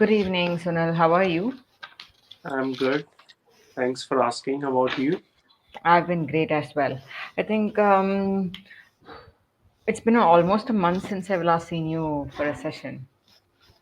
Good evening, Sunil. How are you? I'm good. Thanks for asking about you. I've been great as well. I think it's been almost a month since I've last seen you for a session.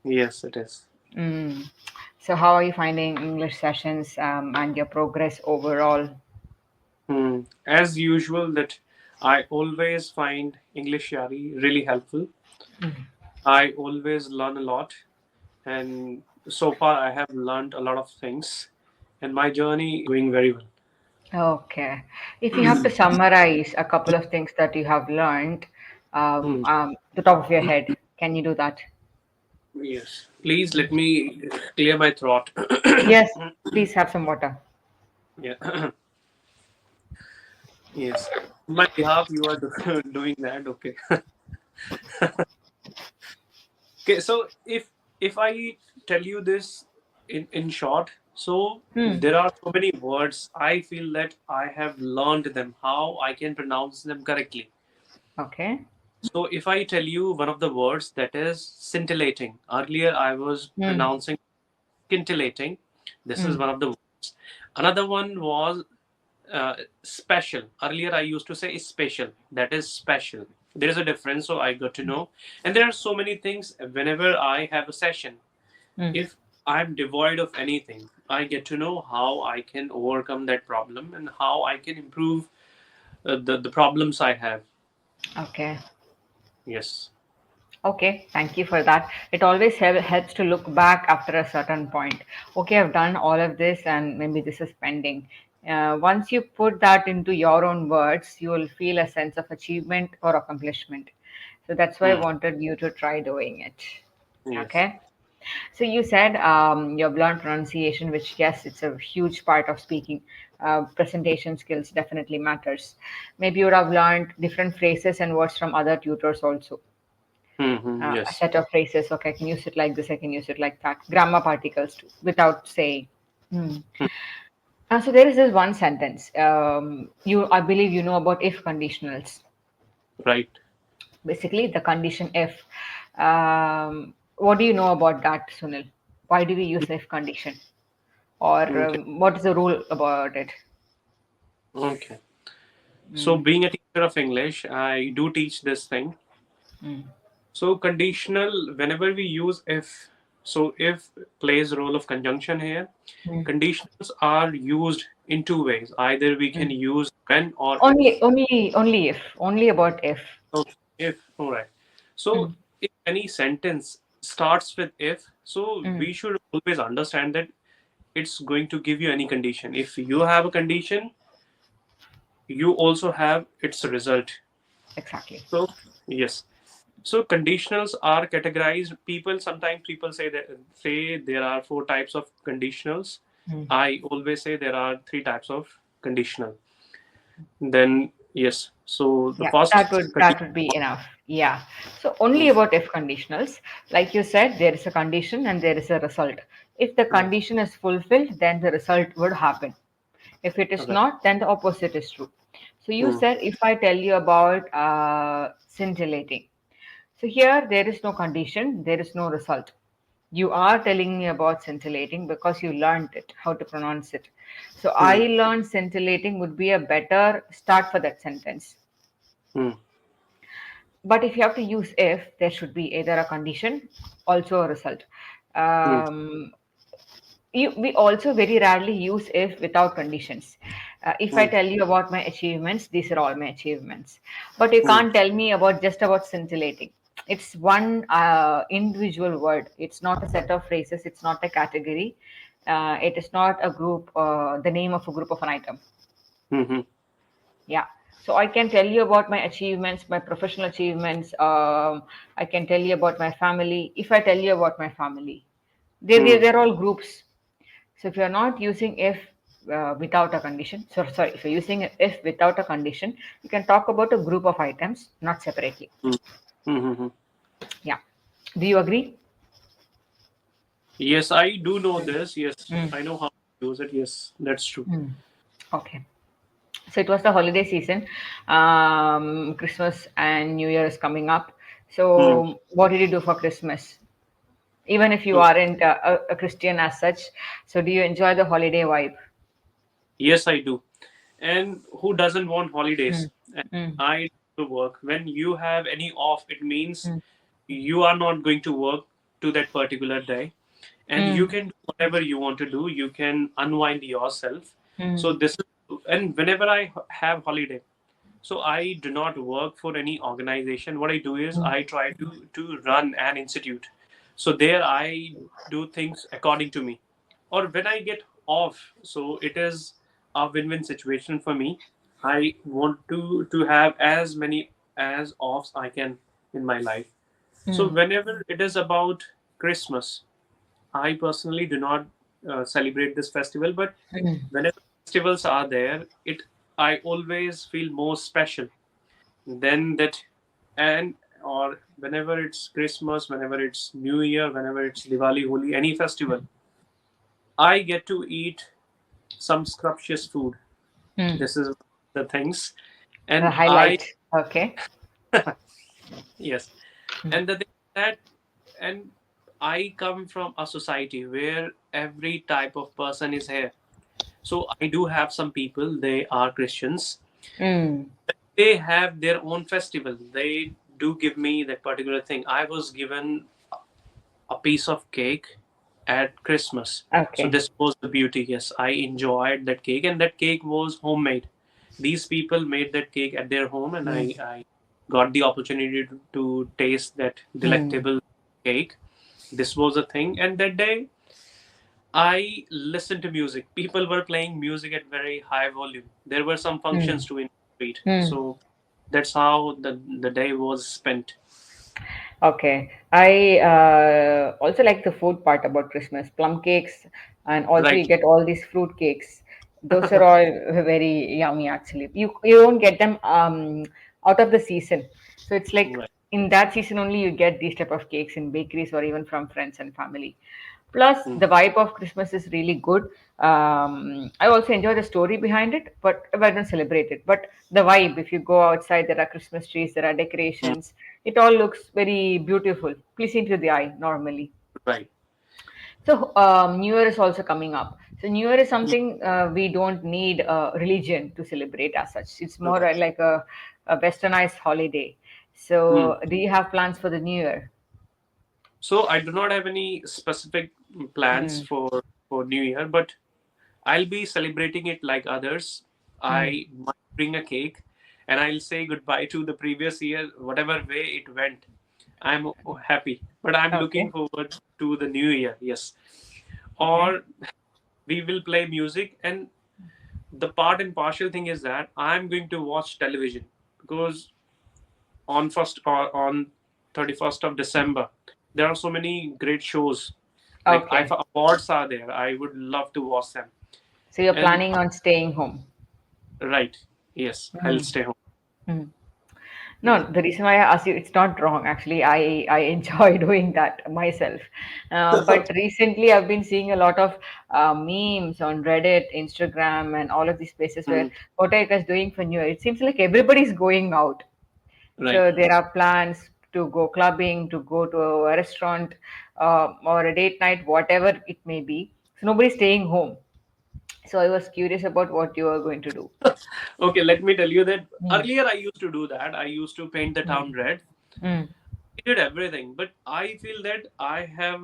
Yes, it is. Mm. So, how are you finding English sessions and your progress overall? As usual, that I always find EnglishYaari really helpful. I always learn a lot, and so far I have learned a lot of things, and my journey is going very well. Okay. If you have to summarize a couple of things that you have learned, Hmm. the top of your head, can you do that? Yes. Please let me clear my throat. Yes, please have some water. Yeah. Yes. On my behalf, you are doing that. Okay. Okay, so if I tell you this in short, so Hmm. there are so many words. I feel that I have learned them, how I can pronounce them correctly. Okay. So if I tell you one of the words that is scintillating, earlier I was Hmm. pronouncing scintillating. This is Hmm. one of the words. Another one was special. Earlier, I used to say special. That is special. There is a difference, so I got to know. And there are so many things. Whenever I have a session, Hmm. if I'm devoid of anything, I get to know how I can overcome that problem and how I can improve the problems I have. Okay. Yes. Okay, thank you for that. It always helps to look back after a certain point. Okay, I've done all of this and maybe this is pending. Once you put that into your own words, you will feel a sense of achievement or accomplishment. So that's why I Hmm. wanted you to try doing it. Yes. Okay. So you said you've learned pronunciation, which yes, it's a huge part of speaking. Presentation skills definitely matters. Maybe you would have learned different phrases and words from other tutors also, a Yes. set of phrases. Okay, I can use it like this, I can use it like that. Grammar particles too, without saying. Hmm. Hmm. So there is this one sentence. I believe you know about if conditionals. Right. Basically, the condition if. What do you know about that, Sunil? Why do we use if condition? Or Okay. what is the rule about it? Okay. So, Mm, being a teacher of English, I do teach this thing. mm, So conditional, whenever we use if, so if plays a role of conjunction here. mm, Conditionals are used in two ways. Either we can mm. use when or Only, if. only, only if. Only about if. So if, all right. So Mm, if any sentence starts with if, so mm, we should always understand that it's going to give you any condition. If you have a condition, you also have its result. exactly. So yes. So conditionals are categorized. People say there are four types of conditionals. Mm. I always say there are three types of conditional. Then yes. So the Yeah, first that would be enough. Yeah. So only condition. about if conditionals. Like you said, there is a condition and there is a result. If the Yes. condition is fulfilled, then the result would happen. If it is Okay. not, then the opposite is true. So you Hmm. said if I tell you about scintillating. So here there is no condition, there is no result. You are telling me about scintillating because you learned it, how to pronounce it. So I Hmm. learned scintillating would be a better start for that sentence. Hmm. But if you have to use if, there should be either a condition, also a result. Hmm. Um, we also very rarely use if without conditions. If I Hmm. tell you about my achievements, these are all my achievements. But you Hmm. can't tell me about just about scintillating. It's one individual word. It's not a set of phrases. It's not a category. It is not a group, the name of a group of an item. Hmm. Hmm. Yeah. So I can tell you about my achievements, my professional achievements. I can tell you about my family. If I tell you about my family, Hmm. they're all groups. So if you're not using if without a condition, so sorry, if you're using if without a condition, you can talk about a group of items, not separately. Hmm. Hmm. Hmm. Yeah. Do you agree? Yes, I do know this. Yes, Mm, I know how to use it. Yes, that's true. mm. Okay. So it was the holiday season. Christmas and New Year is coming up. Hmm. So what did you do for Christmas? even if you So aren't a Christian as such. So, do you enjoy the holiday vibe? yes, I do. And who doesn't want Mm, holidays? And mm, I do work. When you have any off, it means mm, you are not going to work to that particular day, and you mm, can do whatever you want to do. You can unwind yourself. So mm, this is, and whenever I have holiday, so I do not work for any organization. What I do is mm, I try to run an institute. So there I do things according to me. Or when I get off, so it is a win-win situation for me. I want to have as many as offs I can in my life. So mm, whenever it is about Christmas, I personally do not celebrate this festival, but mm. whenever festivals are there, it I always feel more special than that. And or whenever it's Christmas, whenever it's New Year, whenever it's Diwali, Holi, any festival, I get to eat some scrumptious food. Mm. This is the things, The and I highlight. Okay. yes, Mm, and the thing that and I come from a society where every type of person is here. So I do have some people, they are Christians. mm. They have their own festival. They do give me that particular thing. I was given a piece of cake at Christmas. So Okay. this was the beauty. Yes, I enjoyed that cake, and that cake was homemade. These people made that cake at their home, and Mm, I got the opportunity to taste that mm, delectable cake. This was a thing, and that day I listened to music. People were playing music at very high volume. There were some mm, functions to in street. mm. So that's how the day was spent. Okay. I also like the food part about Christmas, plum cakes, and also you Right. get all these fruit cakes. Those are all very yummy, actually. You don't get them out of the season, so it's like Right. in that season only you get these type of cakes in bakeries or even from friends and family. Plus, Mm. the vibe of Christmas is really good. I also enjoy the story behind it, but I don't celebrate it. But the vibe, if you go outside, there are Christmas trees, there are Mm. decorations. It all looks very beautiful, pleasing to the eye normally. Right. So, New Year is also coming up. So, New Year is something we don't need religion to celebrate as such. It's more Right. like a westernized holiday. Mm. So, do you have plans for the New Year? So I do not have any specific plans Mm, for New Year, but I'll be celebrating it like others. mm, I might bring a cake, and I'll say goodbye to the previous year, whatever way it went. I'm happy, but I'm looking okay. forward to the new year. Yes, Okay. or we will play music, and the part and partial thing is that I'm going to watch television because on first or on 31st of December there are so many great shows. Like if Okay. awards are there, I would love to watch them. So you're And planning on staying home. right, yes, I'll Mm. stay home. Mm. Yes. No, the reason why I asked you, it's not wrong. Actually, I enjoy doing that myself. But recently, I've been seeing a lot of memes on Reddit, Instagram, and all of these places where Mm, what are you guys doing for New Year? It seems like everybody's going out. right. So there are plans to go clubbing, to go to a restaurant, or a date night, whatever it may be. So nobody's staying home. So I was curious about what you are going to do. Okay, let me tell you that Mm, earlier I used to do that. I used to paint the town mm, red. mm, I did everything, but I feel that I have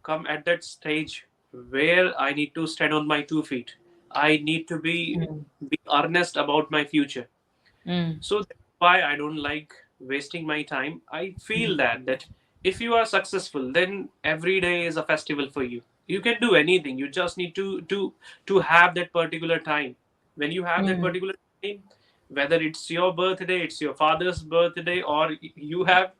come at that stage where I need to stand on my 2 feet. I need to mm, be earnest about my future. mm, So that's why I don't like wasting my time. I feel that if you are successful, then every day is a festival for you. You can do anything. You just need to have that particular time. When you have that mm, particular time, whether it's your birthday, it's your father's birthday, or you have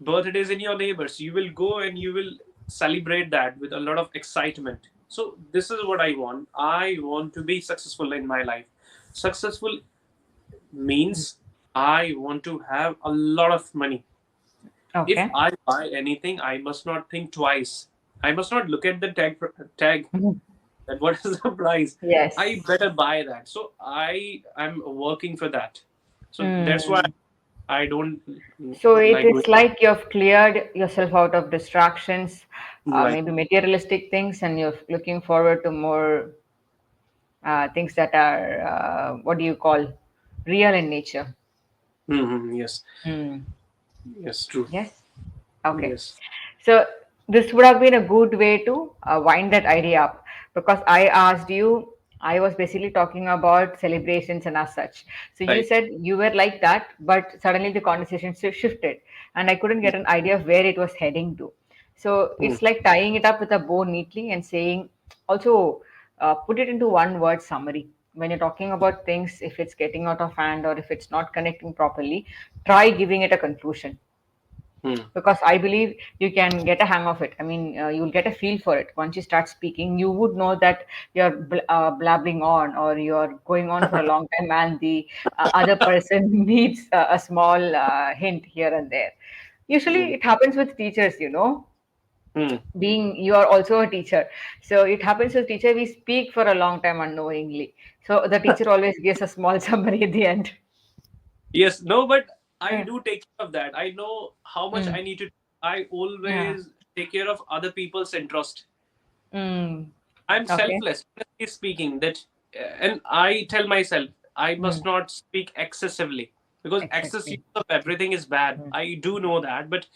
birthdays in your neighbors, you will go and you will celebrate that with a lot of excitement. So this is what I want. I want to be successful in my life. Successful mm. means I want to have a lot of money. If Okay. I buy anything, I must not think twice. I must not look at the tag Mhm. that what is the price. I Yes. better buy that. So I am working for that. So that's why Mm. I don't So like doing. it's like you've cleared yourself out of distractions. Right. maybe materialistic things, and you're looking forward to more things that are what do you call real in nature. Yes. Hmm. Yes. True. Yes. Okay. Yes. So this would have been a good way to wind that idea up, because I asked you, I was basically talking about celebrations and as such. So you Right. said you were like that, but suddenly the conversation shifted, and I couldn't get an idea of where it was heading to. So Hmm. it's like tying it up with a bow neatly and saying, also put it into one word summary. When you're talking about things, if it's getting out of hand or if it's not connecting properly, try giving it a conclusion, Hmm. because I believe you can get a hang of it. I mean, you'll get a feel for it once you start speaking. You would know that you're blabbing on, or you're going on for a long time, and the other person needs a small hint here and there. Usually, Hmm. it happens with teachers, you know. Hmm. Being you are also a teacher, so it happens with teacher. We speak for a long time unknowingly, so the teacher always gives a small summary at the end. Yes. No, but I Yeah. do take care of that. I know how much Mm. I need to. I Yeah. always take care of other people's interest. Mm. I'm Okay. selfless, honestly speaking. That, and I tell myself I must Mm. not speak excessively because excess use Exactly. of everything is bad. Mm. I do know that, but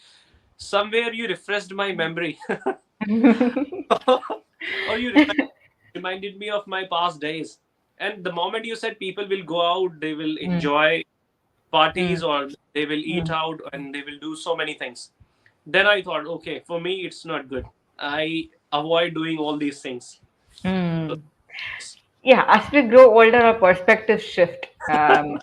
somewhere you refreshed my memory, or you reminded me of my past days. And the moment you said people will go out, they will Mm, enjoy mm, parties, or they will eat mm, out, and they will do so many things. Then I thought, okay, for me, it's not good. I avoid doing all these things. So, mm. Yeah, as we grow older, our perspectives shift.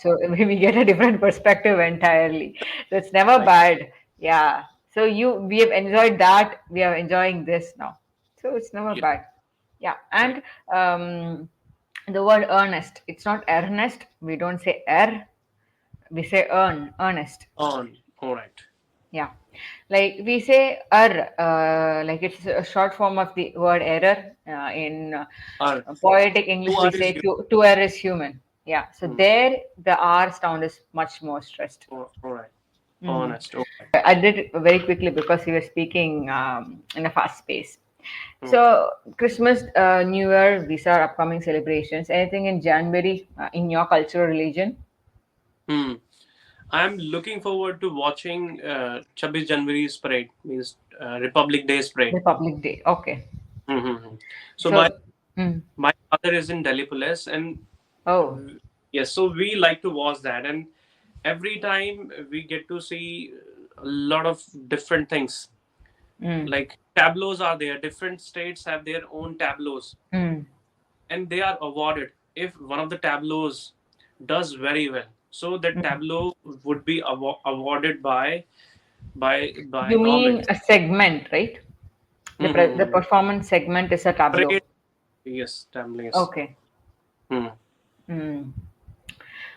So we get a different perspective entirely. So it's never right. bad. Yeah. So we have enjoyed that. We are enjoying this now. So it's never Yeah, bad. Yeah. right. And the word earnest, it's not earnest. We don't say we say earnest. On. All right. Yeah, like we say like it's a short form of the word error. In R. poetic English, Who we are say is you? to err is human. Yeah, so Hmm. there the R sound is much more stressed. All right. Mhm. Honest. All right. I did it very quickly because we were speaking in a fast pace. Okay. So Christmas, New Year, these are upcoming celebrations. Anything in January in your cultural religion? Hmm. I'm looking forward to watching 26 January's parade, means Republic Day's parade. Republic Day. Okay. Mm-hmm. So my So, mm, my father is in Delhi Police, and oh. yes, so we like to watch that, and every time we get to see a lot of different things. Mm. Like tableaus are there. Different states have their own tableaus, Mm. and they are awarded. If one of the tableaus does very well, so that Mm. tableau would be awarded by You mean government. a segment, right? The Mm-hmm. performance segment is a tableau. Parade, yes, tableaus. Okay. Hmm. Mm.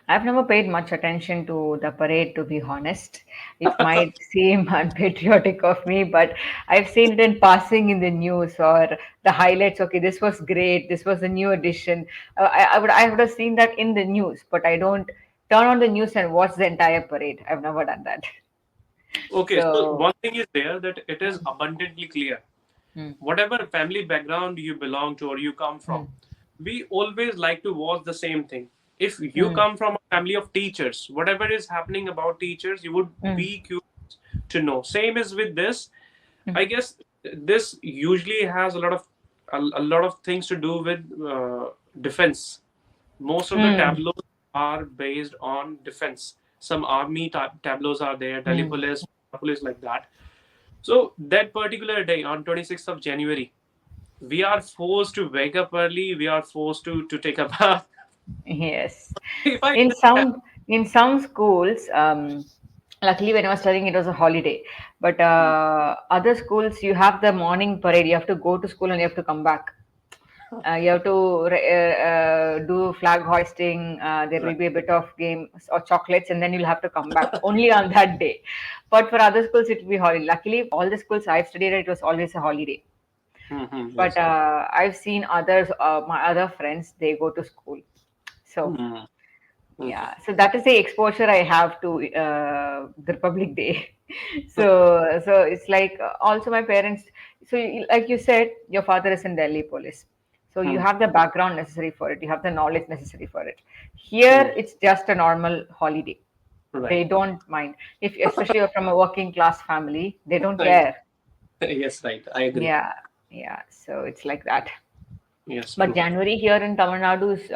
I've never paid much attention to the parade, to be honest. It might seem unpatriotic of me, but I've seen it in passing in the news or the highlights. Okay, this was great. This was a new addition. I would have seen that in the news, but I don't turn on the news and watch the entire parade. I've never done that. Okay, so So, one thing is there that it is abundantly clear. mm, Whatever family background you belong to or you come from, mm, we always like to watch the same thing. If you mm, come from a family of teachers, whatever is happening about teachers, you would mm, be curious to know. Same is with this. mm, I guess this usually has a lot of things to do with defense. Most of the mm, tableaus are based on defense. Some army tableaus are there, Delhi mm. police, police like that. So that particular day on 26th of January, we are forced to wake up early. We are forced to take a bath. Yes. If I In even some schools, luckily when I was studying, it was a holiday. But other schools, you have the morning parade. You have to go to school and you have to come back. You have to do flag hoisting. There will right. be a bit of games or chocolates, and then you'll have to come back only on that day. But for other schools, it will be holiday. Luckily, all the schools I've studied, it was always a holiday. But Yes. I've seen others, my other friends, they go to school. So Hmm. Okay. yeah, so that is the exposure I have to the Republic Day. So it's like also my parents. So like you said, your father is in Delhi police, so you Hmm. have the background necessary for it. You have the knowledge necessary for it. Here, Hmm. it's just a normal holiday. Right. They don't mind if, especially you're from a working class family, they don't Right. care. Yes, right. I agree. Yeah, yeah. So it's like that. Yes, But true. January here in Tamil Nadu is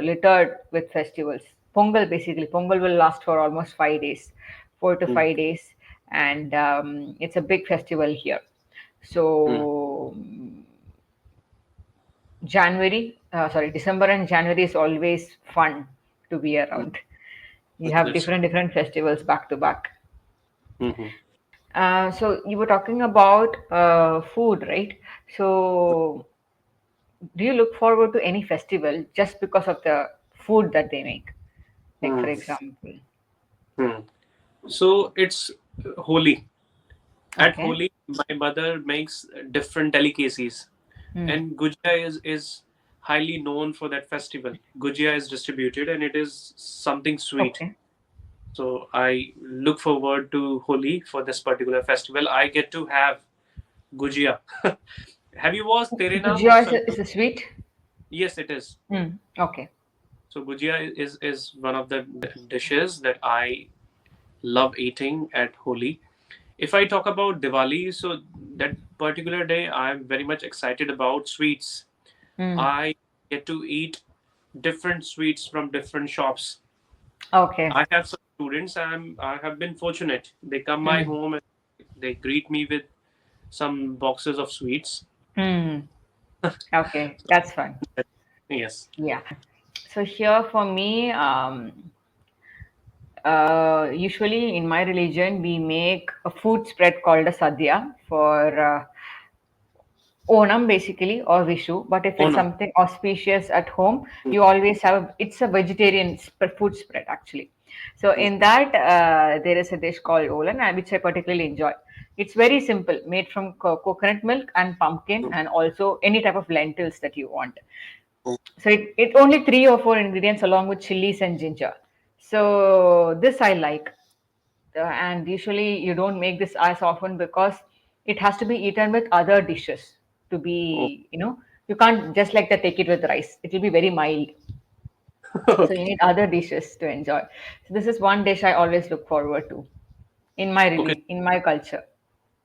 littered with festivals. Pongal, basically, Pongal will last for almost 5 days, four to Hmm. five days, and it's a big festival here. Hmm. So December and January is always fun to be Hmm. around. You have That's different festivals back to back. hmm. So you were talking about food, right? So do you look forward to any festival just because of the food that they make? Like, Hmm. for example, Hmm. So it's Holi. At okay. Holi, my mother makes different delicacies, Hmm. and Gujia is highly known for that festival. Gujia is distributed, and it is something sweet. Okay. So I look forward to Holi for this particular festival. I get to have Gujia. Have you watched Tere Naam of Gujia is Salman? a sweet. Yes, it is. Hmm. Okay. So Gujia is one of the dishes that I love eating at Holi. If I talk about Diwali, so that particular day I'm very much excited about sweets. Hmm. I get to eat different sweets from different shops. Okay. I have some students. I have been fortunate. They come my Hmm. home and they greet me with some boxes of sweets. Hmm. Okay. That's fun. Yes. Yeah. So here for me, usually in my religion, we make a food spread called a sadhya for Onam basically or Vishu. But if Oh it's no. something auspicious at home, Mm, you always have it's a vegetarian food spread actually. So mm, in that there is a dish called Olan, which I particularly enjoy. It's very simple, made from coconut milk and pumpkin, mm, and also any type of lentils that you want. mm. So it only three or four ingredients along with chilies and ginger. So this I like, and usually you don't make this as often because it has to be eaten with other dishes to Oh, be, you can't just like that take it with rice. It will be very mild. So you okay. need other dishes to enjoy. So this is one dish I always look forward to Okay. in my culture.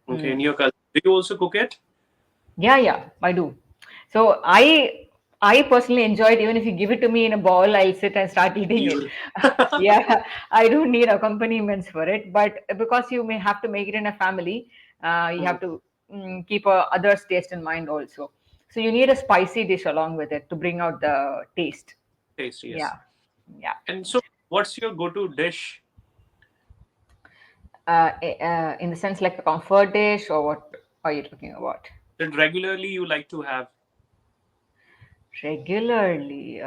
Okay. In your culture, do you also cook it? Yeah, yeah, I do. So I personally enjoy it. Even if you give it to me in a bowl, I'll sit and start eating You it. will. Yeah, I don't need accompaniments for it, but because you may have to make it in a family, you Mm, have to keep others' taste in mind also. So you need a spicy dish along with it to bring out the taste. tasty, yes. Yeah, yeah. And so, what's your go-to dish In the sense like a comfort dish, or what are you talking about? that regularly you like to have? Regularly.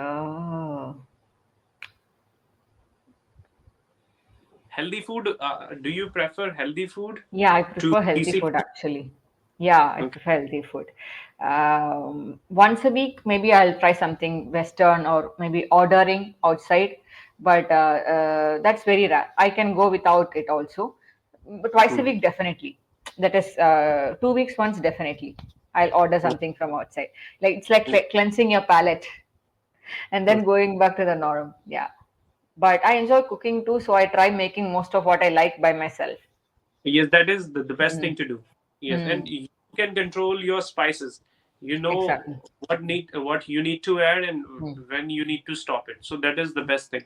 Healthy food. Do you prefer healthy food Yeah, I to prefer healthy greasy food food? actually. Yeah, I Okay. prefer healthy food. Once a week, maybe I'll try something Western or maybe ordering outside, but that's very rare. I can go without it also, but twice a Hmm. week, definitely. That is 2 weeks once, definitely. I'll order Oh, something from outside. Like it's like mm, cleansing your palate and then okay. going back to the norm. Yeah. But I enjoy cooking too, so I try making most of what I like by myself. Yes, that is the best Hmm. thing to do. Yes, Hmm. and you can control your spices. You know Exactly. what you need to add and Hmm. when you need to stop it. So that is the best thing.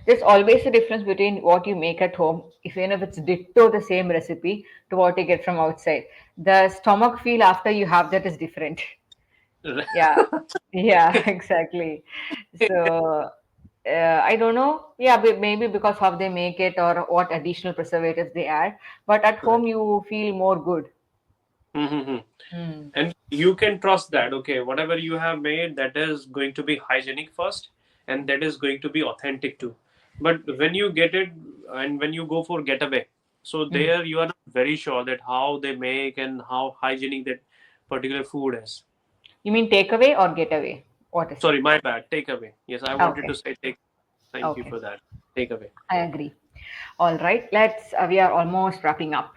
There's always a difference between what you make at home, if even if it's ditto the same recipe, to what you get from outside. The stomach feel after you have that is different. Yeah, yeah, exactly. So I don't know. Yeah, maybe because how they make it or what additional preservatives they add. But at Right. home, you feel more good. Mm-hmm. Hmm. And you can trust that, okay, whatever you have made, that is going to be hygienic first, and that is going to be authentic too. But when you get it and when you go for getaway, so Hmm. there you are not very sure that how they make and how hygienic that particular food is. You mean takeaway or getaway? What is it? Sorry, my bad. Takeaway. Yes, I wanted to Okay, say take. Thank you okay. for that. Takeaway. I agree. All right, we are almost wrapping up.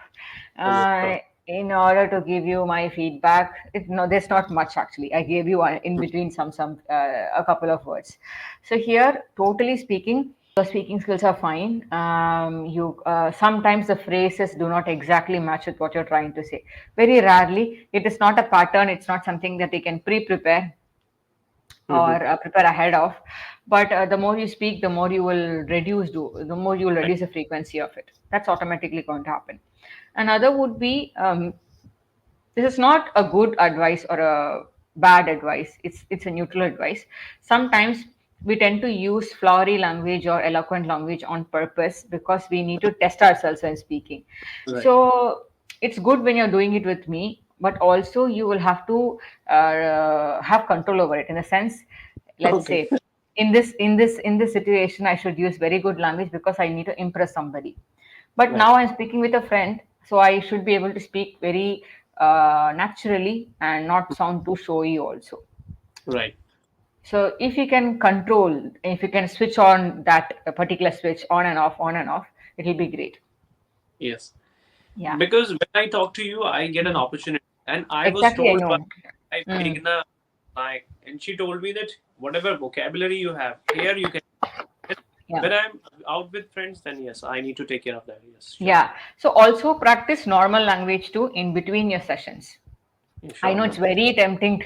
Almost. In order to give you my feedback, no, there's not much actually. I gave you in between a couple of words. So here, totally speaking, your speaking skills are fine. You sometimes the phrases do not exactly match with what you're trying to say. Very rarely, it is not a pattern. It's not something that you can pre-prepare Mm-hmm. or prepare ahead of, but the more you speak, the more you will Right. reduce the frequency of it. That's automatically going to happen. Another would be, this is not a good advice or a bad advice. It's a neutral advice. Sometimes we tend to use flowery language or eloquent language on purpose because we need to test ourselves when speaking. Right. So it's good when you're doing it with me, but also you will have to have control over it. In a sense, let's Okay. say in this situation, I should use very good language because I need to impress somebody. But Right. now I'm speaking with a friend, so I should be able to speak very naturally and not sound too showy also. Right. So if you can switch on that particular switch on and off, it'll be great. Yes. Yeah, Because when I talk to you, I get an opportunity, and I was exactly. I told by know. Mm. Meghna, like, and she told me that whatever vocabulary you have here, you can. Yeah. When I'm out with friends, then yes, I need to take care of that. Yes, sure. Yeah. So also practice normal language too in between your sessions. Yeah, I sure, know no it's problem. very tempting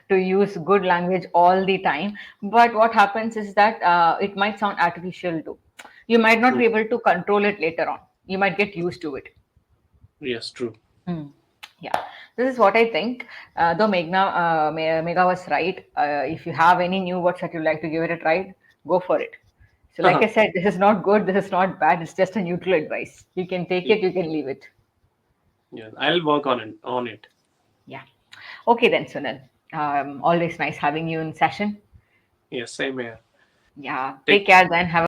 to use good language all the time, but what happens is that it might sound artificial too. You might not Mm. be able to control it later on. You might get used to it. Yes, true. Hmm. Yeah, this is what I think. Though Megha was right. If you have any new words that you'd like to give it a try, go for it. So, like I said, this is not good. This is not bad. It's just a neutral advice. You can take Yeah, it. You can leave it. yeah, I'll work on it. On it. Yeah. Okay then, Sunil. Always nice having you in session. Yes, same here. Yeah. Take Take care then. Have a